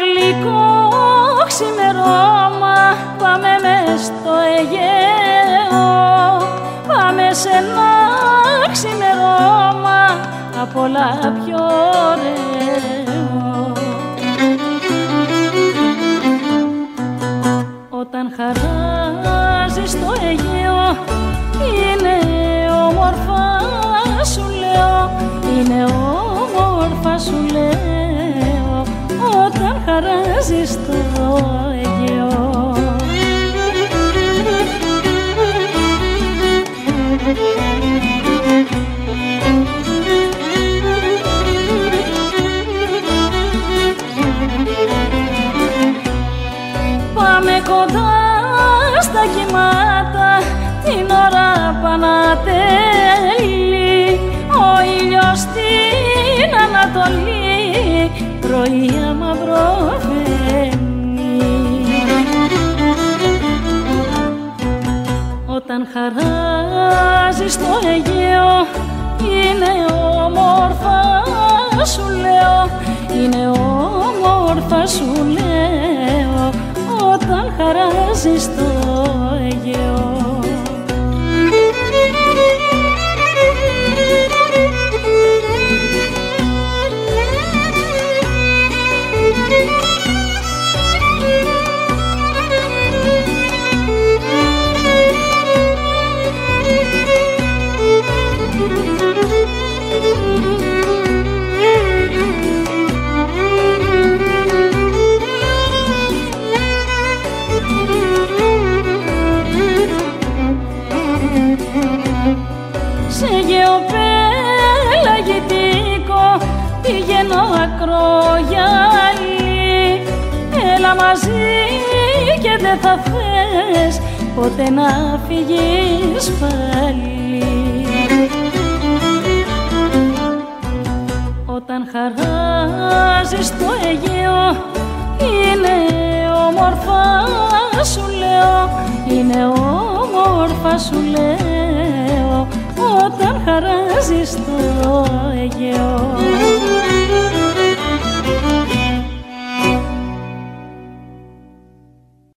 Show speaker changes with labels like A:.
A: γλυκό ξημερώμα πάμε μες στο Αιγαίο, πάμε σε ένα ξημερώμα απ' όλα πιο ωραίο. Όταν χαράζει στο Αιγαίο είναι όμορφα σου λέω, είναι όμορφα σου λέω, όταν χαράζει στο Αιγαίο. Πάμε κοντά στα κύματα την ώρα Πανατέλη, ο ήλιος στην Ανατολή πρωία μαυροβαίνει. Όταν χαράζει στο Αιγαίο είναι όμορφα σου λέω, είναι όμορφα σου λέω, όταν χαράζει στο Αιγαίο. Σε γεωπέλαγητικό πηγαίνω ακρογιάλι, έλα μαζί και δεν θα θες ποτέ να φύγεις πάλι. Όταν χαράζει στο Αιγαίο είναι όμορφα σου λέω, είναι όμορφα σου λέω, όταν χαράζει στο Αιγαίο.